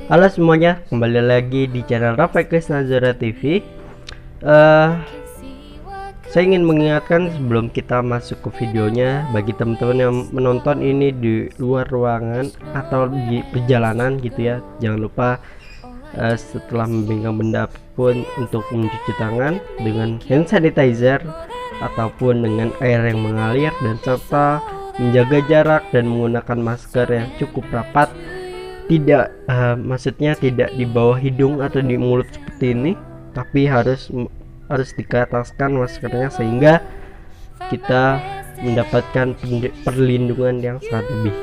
Halo semuanya, kembali lagi di channel Rafael Krisna Zora TV. Saya ingin mengingatkan sebelum kita masuk ke videonya, bagi teman-teman yang menonton ini di luar ruangan atau di perjalanan gitu ya, jangan lupa setelah memegang benda pun untuk mencuci tangan dengan hand sanitizer ataupun dengan air yang mengalir, dan serta menjaga jarak dan menggunakan masker yang cukup rapat. Tidak maksudnya tidak di bawah hidung atau di mulut seperti ini, tapi harus diketaskan maskernya sehingga kita mendapatkan perlindungan yang sangat lebih.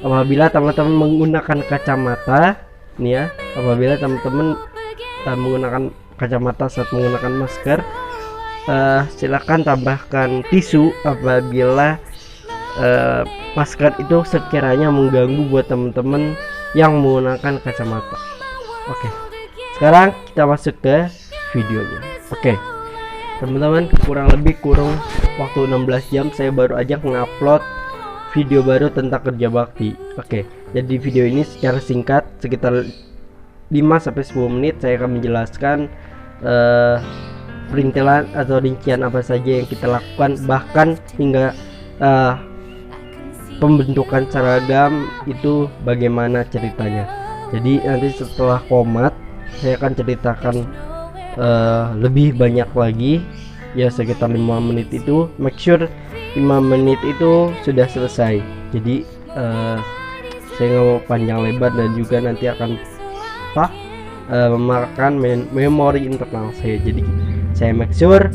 Apabila teman-teman menggunakan kacamata nih ya, apabila teman-teman menggunakan kacamata saat menggunakan masker, silakan tambahkan tisu apabila masker itu sekiranya mengganggu buat teman-teman yang menggunakan kacamata. Oke, sekarang kita masuk ke videonya. Oke, teman-teman, kurang waktu 16 jam saya baru aja ngupload video baru tentang kerja bakti. Oke, jadi video ini secara singkat sekitar 5-10 menit saya akan menjelaskan perintilan atau rincian apa saja yang kita lakukan, bahkan hingga pembentukan seragam itu bagaimana ceritanya. Jadi nanti setelah komat saya akan ceritakan lebih banyak lagi ya, sekitar 5 menit itu. Make sure 5 menit itu sudah selesai. Jadi saya nggak mau panjang lebar dan juga nanti akan memakan memori internal saya. Jadi saya make sure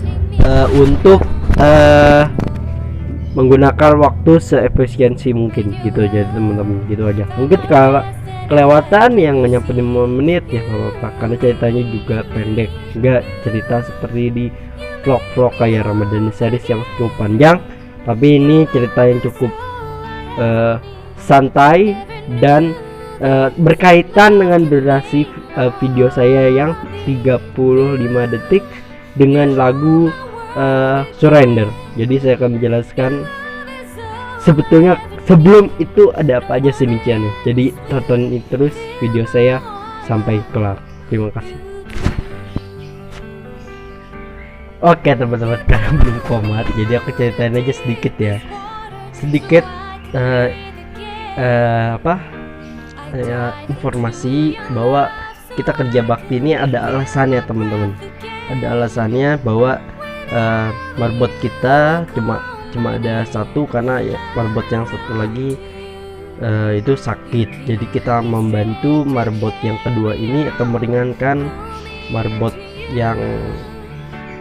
untuk menggunakan waktu seefisiensi mungkin gitu aja teman-teman, gitu aja. Mungkin kalau kelewatan yang nyampe 5 menit ya nggak apa-apa, karena ceritanya juga pendek, nggak cerita seperti di vlog-vlog kayak Ramadan series yang cukup panjang, tapi ini cerita yang cukup santai dan berkaitan dengan durasi video saya yang 35 detik dengan lagu Surrender. Jadi saya akan menjelaskan sebetulnya sebelum itu ada apa aja rinciannya. Jadi tonton terus video saya sampai kelar. Terima kasih. Oke teman-teman, karena belum komat jadi aku ceritain aja sedikit ya. Sedikit informasi bahwa kita kerja bakti ini ada alasannya teman-teman. Ada alasannya bahwa marbot kita cuma ada satu, karena ya marbot yang satu lagi itu sakit. Jadi kita membantu marbot yang kedua ini atau meringankan marbot yang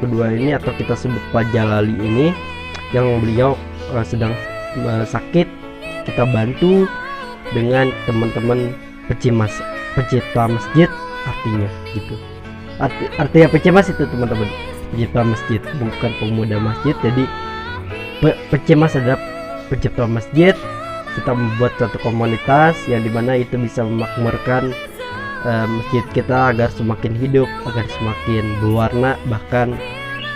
kedua ini, atau kita sebut Pak Jalali ini, yang beliau sedang sakit. Kita bantu dengan teman-teman pecinta masjid, artinya gitu. Artinya pecimas itu teman-teman, pecinta masjid, bukan pemuda masjid. Jadi pecimas adalah pecinta masjid. Kita membuat satu komunitas yang dimana itu bisa memakmurkan masjid kita agar semakin hidup, agar semakin berwarna, bahkan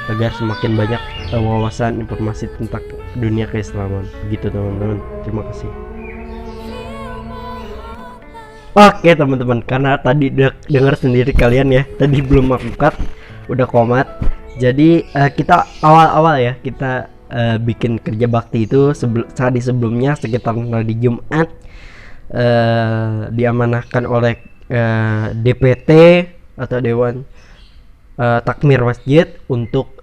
agar semakin banyak wawasan informasi tentang dunia keislaman. Begitu teman-teman, terima kasih. Oke teman-teman, karena tadi dengar sendiri kalian ya, tadi belum aku cut, udah komat. Jadi kita awal-awal ya, kita bikin kerja bakti itu sehari sebelumnya, sekitar hari Jumat, diamanahkan oleh DPT atau Dewan Takmir Masjid untuk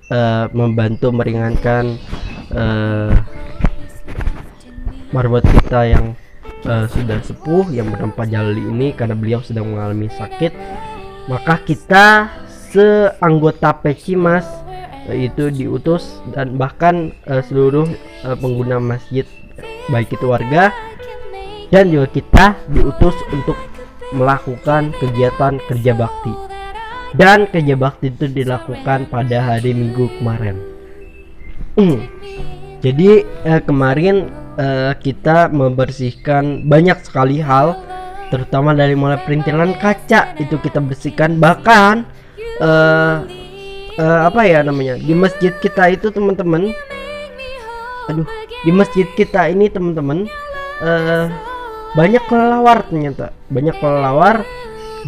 membantu meringankan marbot kita yang sudah sepuh, yang bernama Jalali ini, karena beliau sedang mengalami sakit. Maka kita seanggota Pecimas itu diutus, dan bahkan seluruh pengguna masjid, baik itu warga dan juga kita, diutus untuk melakukan kegiatan kerja bakti. Dan kerja bakti itu dilakukan pada hari Minggu kemarin. Jadi kemarin kita membersihkan banyak sekali hal, terutama dari mulai perintilan kaca itu kita bersihkan. Bahkan di masjid kita itu teman-teman, di masjid kita ini teman-teman, banyak kelelawar ternyata, banyak kelelawar,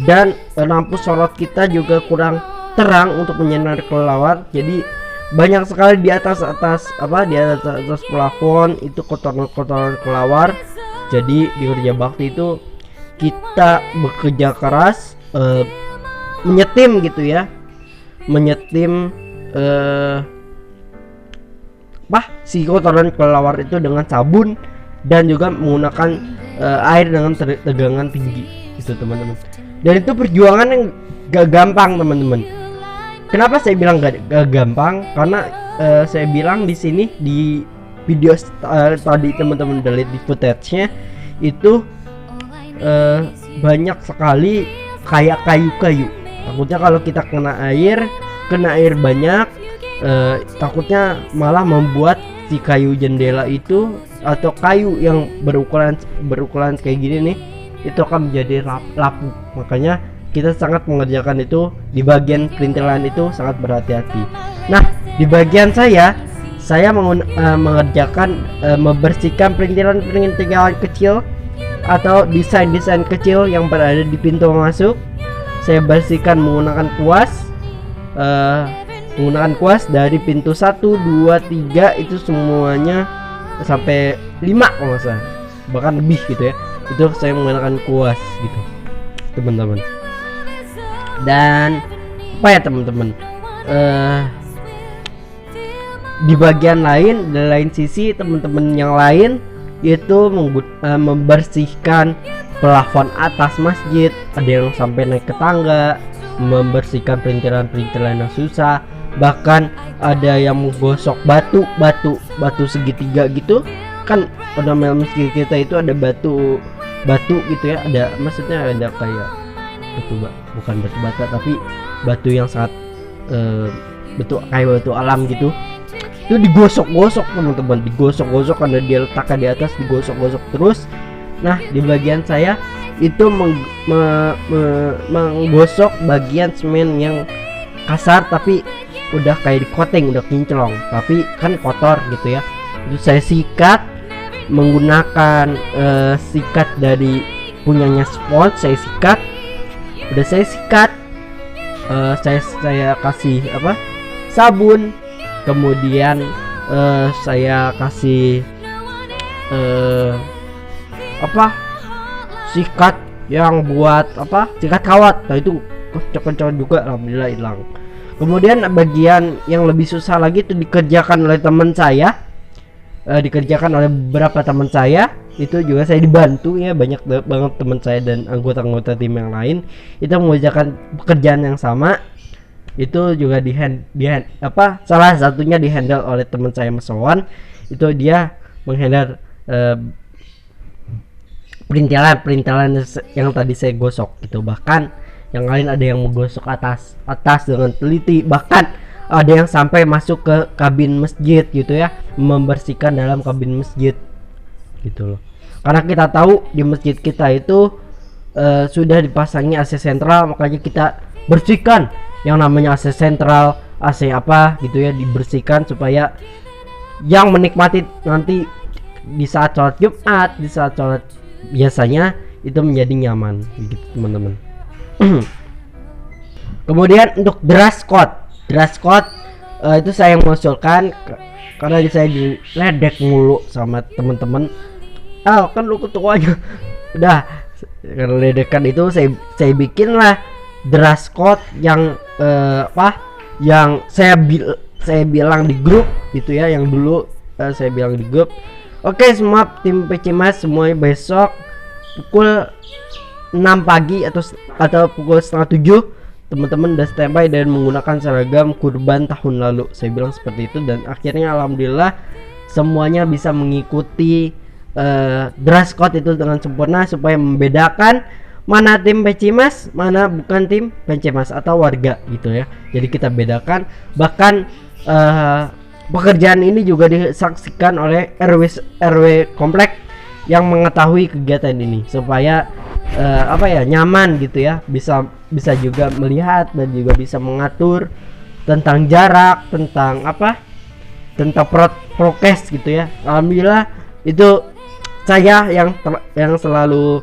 dan lampu sorot kita juga kurang terang untuk menyinari kelelawar. Jadi banyak sekali di atas di atas plafon itu kotoran kelelawar. Jadi di kerja bakti itu kita bekerja keras, menyetim gitu ya, menyetim si kotoran kelelawar itu dengan sabun dan juga menggunakan air dengan tegangan tinggi itu teman-teman. Dan itu perjuangan yang gak gampang teman-teman. Kenapa saya bilang gak gampang? Karena saya bilang di sini di video tadi teman-teman udah lihat di footage-nya itu banyak sekali kayak kayu-kayu. Takutnya kalau kita kena air banyak, takutnya malah membuat si kayu jendela itu atau kayu yang berukuran kayak gini nih, itu akan menjadi lapuk. Makanya kita sangat mengerjakan itu di bagian perintilan itu sangat berhati-hati. Nah, di bagian saya mengerjakan membersihkan perintilan kecil atau desain kecil yang berada di pintu masuk. Saya bersihkan menggunakan kuas dari pintu 1, 2, 3 itu semuanya sampai 5 kalau nggak salah, bahkan lebih gitu ya. Itu saya menggunakan kuas gitu teman-teman. Dan apa ya teman-teman, di bagian lain, di lain sisi teman-teman yang lain yaitu membersihkan plafon atas masjid. Ada yang sampai naik ke tangga, membersihkan perintilan yang susah. Bahkan ada yang menggosok batu segitiga gitu kan. Pada masjid kita itu ada batu gitu ya, ada maksudnya ada kayak bukan batu bata tapi batu yang sangat kayak batu alam gitu. Itu digosok-gosok teman-teman, digosok-gosok karena dia letakkan di atas, digosok-gosok terus. Nah, di bagian saya itu menggosok bagian semen yang kasar tapi udah kayak di coating, udah kinclong tapi kan kotor gitu ya. Itu saya sikat menggunakan sikat dari punyanya spons. Saya sikat, saya kasih sabun, kemudian saya kasih sikat yang buat sikat kawat. Nah itu kencang juga, alhamdulillah hilang. Kemudian bagian yang lebih susah lagi itu dikerjakan oleh teman saya, dikerjakan oleh beberapa teman saya. Itu juga saya dibantu ya, banyak banget teman saya dan anggota-anggota tim yang lain itu mengerjakan pekerjaan yang sama. Itu juga salah satunya dihandle oleh teman saya Mas Itu dia menghandle perintilan yang tadi saya gosok gitu. Bahkan yang lain ada yang menggosok atas dengan teliti, bahkan ada yang sampai masuk ke kabin masjid gitu ya, membersihkan dalam kabin masjid gitu loh. Karena kita tahu di masjid kita itu sudah dipasangi AC sentral, makanya kita bersihkan yang namanya AC sentral, AC gitu ya, dibersihkan supaya yang menikmati nanti di saat sholat Jumat, di saat sholat biasanya itu menjadi nyaman gitu teman-teman. Kemudian untuk dress code itu saya mengusulkan karena saya diledek mulu sama teman-teman. Kan lu ketuanya. Udah karena ledekan itu saya bikinlah dress code yang yang saya bilang di grup gitu ya, yang dulu saya bilang di grup. Oke, semua tim PC Mas semuanya besok pukul 6 pagi atau pukul setengah 7 teman-teman udah standby dan menggunakan seragam kurban tahun lalu. Saya bilang seperti itu dan akhirnya alhamdulillah semuanya bisa mengikuti dress code itu dengan sempurna supaya membedakan mana tim PC Mas, mana bukan tim PC Mas atau warga gitu ya. Jadi kita bedakan. Bahkan pekerjaan ini juga disaksikan oleh RW komplek yang mengetahui kegiatan ini supaya nyaman gitu ya, bisa juga melihat dan juga bisa mengatur tentang jarak, tentang prokes gitu ya. Alhamdulillah itu saya yang selalu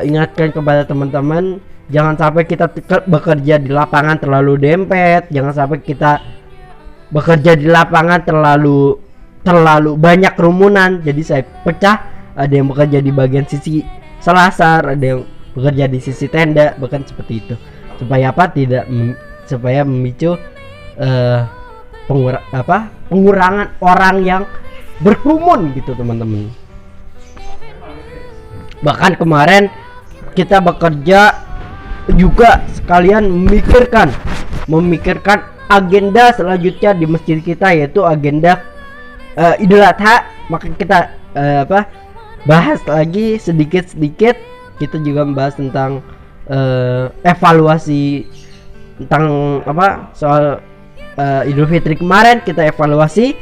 ingatkan kepada teman-teman, jangan sampai kita bekerja di lapangan terlalu dempet, jangan sampai kita bekerja di lapangan terlalu banyak kerumunan. Jadi saya pecah, ada yang bekerja di bagian sisi selasar, ada yang bekerja di sisi tenda, bahkan seperti itu. Supaya apa? Supaya memicu pengurangan orang yang berkerumun gitu teman-teman. Bahkan kemarin kita bekerja juga sekalian memikirkan agenda selanjutnya di masjid kita, yaitu agenda Idul Adha. Maka kita bahas lagi sedikit. Kita juga membahas tentang evaluasi tentang soal Idul Fitri kemarin. Kita evaluasi,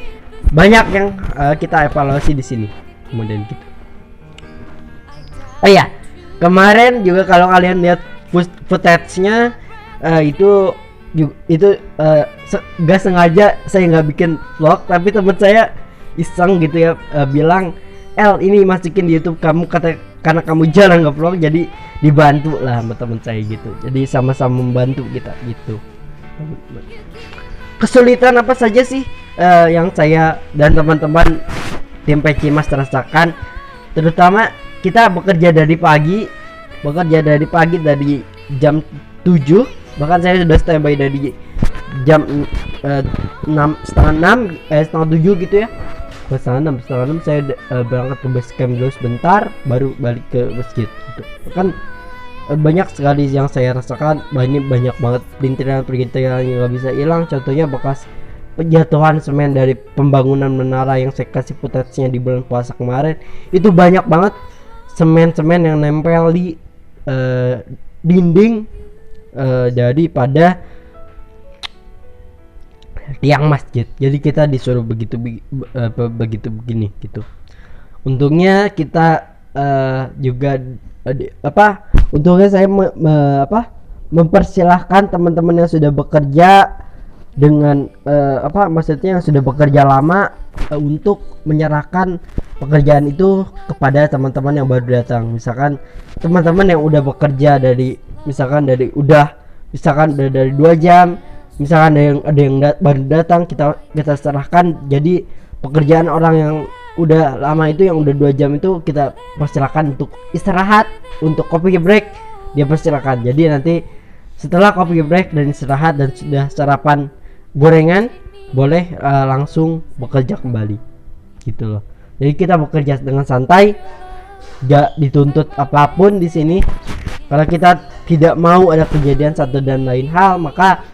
banyak yang kita evaluasi di sini. Kemudian gitu. Oh iya, kemarin juga kalau kalian lihat footage-nya itu gak sengaja saya nggak bikin vlog, tapi teman saya iseng gitu ya, bilang, ini masukin di YouTube kamu, karena kamu jarang nge-vlog, jadi dibantu lah sama teman saya gitu. Jadi sama-sama membantu kita gitu. Kesulitan apa saja sih yang saya dan teman-teman tim Pecimas rasakan? Terutama kita bekerja dari pagi dari jam 7, bahkan saya sudah standby dari jam 6:30, setengah 7 gitu ya. Setengah 6 saya berangkat ke base camp dulu sebentar, baru balik ke masjid gitu. Kan banyak sekali yang saya rasakan, banyak banget perintilan yang nggak bisa hilang. Contohnya bekas penjatuhan semen dari pembangunan menara yang saya kasih footage-nya di bulan puasa kemarin. Itu banyak banget semen yang nempel di dinding daripada tiang masjid. Jadi kita disuruh begitu begini gitu. Untungnya kita juga untungnya saya mempersilahkan teman-teman yang sudah bekerja dengan maksudnya yang sudah bekerja lama untuk menyerahkan pekerjaan itu kepada teman-teman yang baru datang. Misalkan teman-teman yang udah bekerja dari 2 jam, misalkan ada yang baru datang, kita serahkan. Jadi pekerjaan orang yang udah lama itu, yang udah 2 jam itu, kita persilakan untuk istirahat, untuk coffee break dia persilakan. Jadi nanti setelah coffee break dan istirahat dan sudah sarapan gorengan, boleh langsung bekerja kembali gitu loh. Jadi kita bekerja dengan santai, gak dituntut apapun di sini. Kalau kita tidak mau ada kejadian satu dan lain hal, maka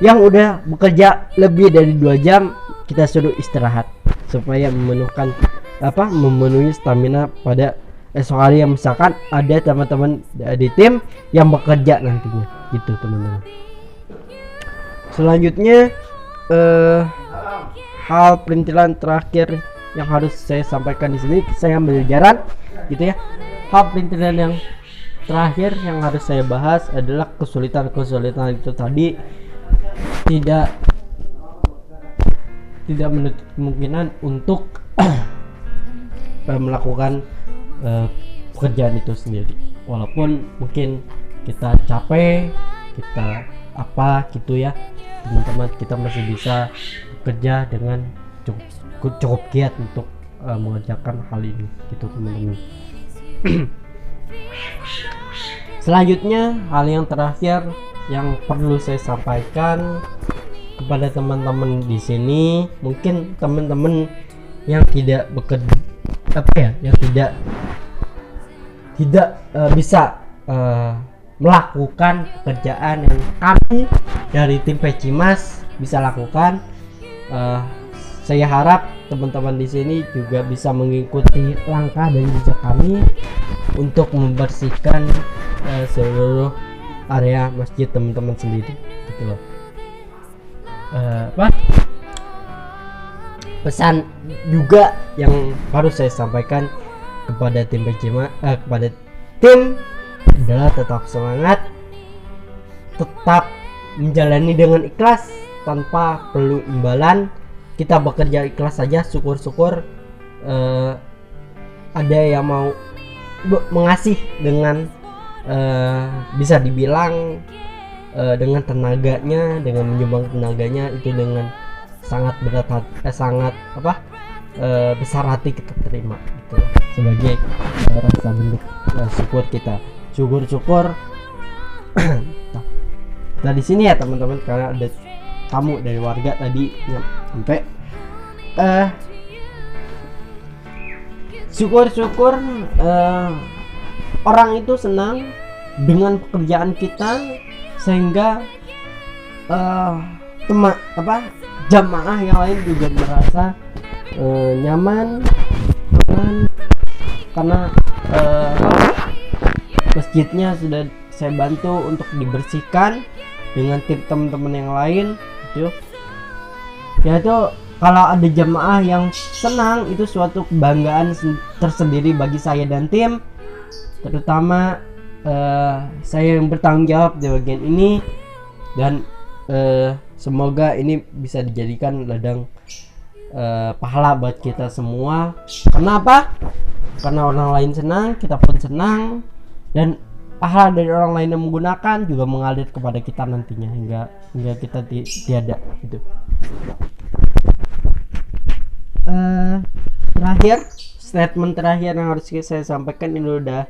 yang udah bekerja lebih dari 2 jam kita suruh istirahat supaya memenuhi stamina pada esok hari, yang misalkan ada teman-teman di tim yang bekerja nantinya gitu teman-teman. Selanjutnya hal perintilan terakhir yang harus saya sampaikan di sini, saya ambil jalan gitu ya. Hal perintilan yang terakhir yang harus saya bahas adalah kesulitan itu tadi. Tidak menutup kemungkinan untuk melakukan pekerjaan itu sendiri, walaupun mungkin kita capek, kita gitu ya teman-teman, kita masih bisa bekerja dengan cukup giat untuk mengerjakan hal ini gitu teman-teman. Selanjutnya, hal yang terakhir yang perlu saya sampaikan kepada teman-teman di sini, mungkin teman-teman yang tidak bekerja yang tidak bisa melakukan pekerjaan yang kami dari tim Pecimas bisa lakukan. Saya harap teman-teman di sini juga bisa mengikuti langkah dan jejak kami untuk membersihkan seluruh area masjid teman-teman sendiri gitu loh. Pesan juga yang harus saya sampaikan kepada tim Pecimas, kepada tim adalah tetap semangat, tetap menjalani dengan ikhlas tanpa perlu imbalan. Kita bekerja ikhlas saja, syukur-syukur ada yang mau mengasih dengan bisa dibilang dengan tenaganya, dengan menyumbang tenaganya itu dengan sangat berat hati, sangat besar hati kita terima gitu sebagai rasa bentuk syukur kita. Syukur nah di sini ya teman-teman, karena ada tamu dari warga tadi sampai syukur orang itu senang dengan pekerjaan kita sehingga jamaah yang lain juga merasa nyaman karena masjidnya sudah saya bantu untuk dibersihkan dengan tim teman-teman yang lain gitu. Ya itu kalau ada jamaah yang senang itu suatu kebanggaan tersendiri bagi saya dan tim, terutama saya yang bertanggung jawab di bagian ini, dan semoga ini bisa dijadikan ladang pahala buat kita semua. Kenapa? Karena orang lain senang, kita pun senang, dan pahala dari orang lain yang menggunakan juga mengalir kepada kita nantinya hingga kita tiada gitu. Terakhir, statement terakhir yang harus saya sampaikan, ini udah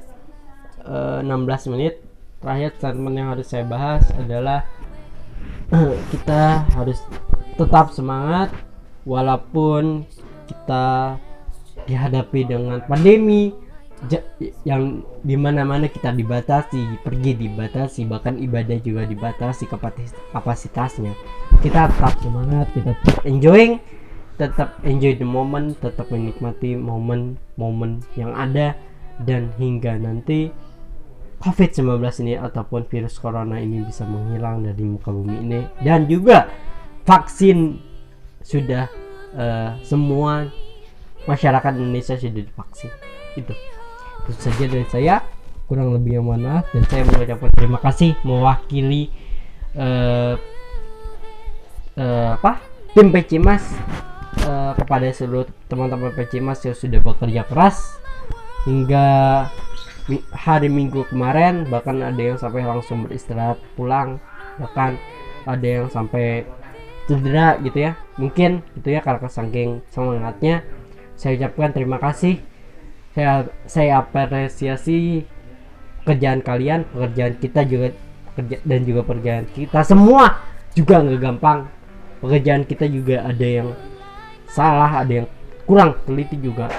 16 menit. Terakhir statement yang harus saya bahas adalah kita harus tetap semangat walaupun kita dihadapi dengan pandemi yang dimana-mana kita dibatasi, pergi dibatasi, bahkan ibadah juga dibatasi kapasitasnya. Kita tetap semangat, kita tetap enjoy the moment, tetap menikmati momen-momen yang ada, dan hingga nanti COVID-19 ini ataupun virus corona ini bisa menghilang dari muka bumi ini, dan juga vaksin sudah semua masyarakat Indonesia sudah divaksin. Itu saja dari saya, kurang lebih yang mohon maaf, dan saya mengucapkan terima kasih mewakili tim Pecimas kepada seluruh teman-teman Pecimas yang sudah bekerja keras hingga hari Minggu kemarin. Bahkan ada yang sampai langsung beristirahat pulang, bahkan ada yang sampai cedera gitu ya, mungkin gitu ya, karena saking semangatnya. Saya ucapkan terima kasih, saya apresiasi pekerjaan kalian, pekerjaan kita juga dan juga pekerjaan kita semua juga nggak gampang. Pekerjaan kita juga ada yang salah, ada yang kurang teliti juga,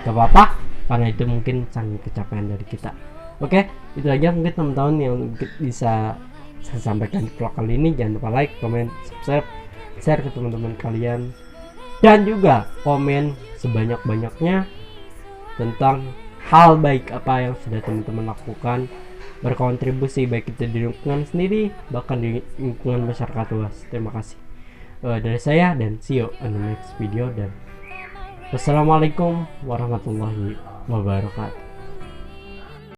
gak apa-apa, karena itu mungkin sangat kecapean dari kita. Oke, itu aja mungkin teman-teman yang bisa saya sampaikan di vlog kali ini. Jangan lupa like, comment, subscribe, share ke teman-teman kalian, dan juga komen sebanyak-banyaknya tentang hal baik apa yang sudah teman-teman lakukan, berkontribusi baik itu di lingkungan sendiri bahkan di lingkungan masyarakat luas. Terima kasih dari saya, dan see you on the next video, dan wassalamualaikum warahmatullahi wabarakatuh.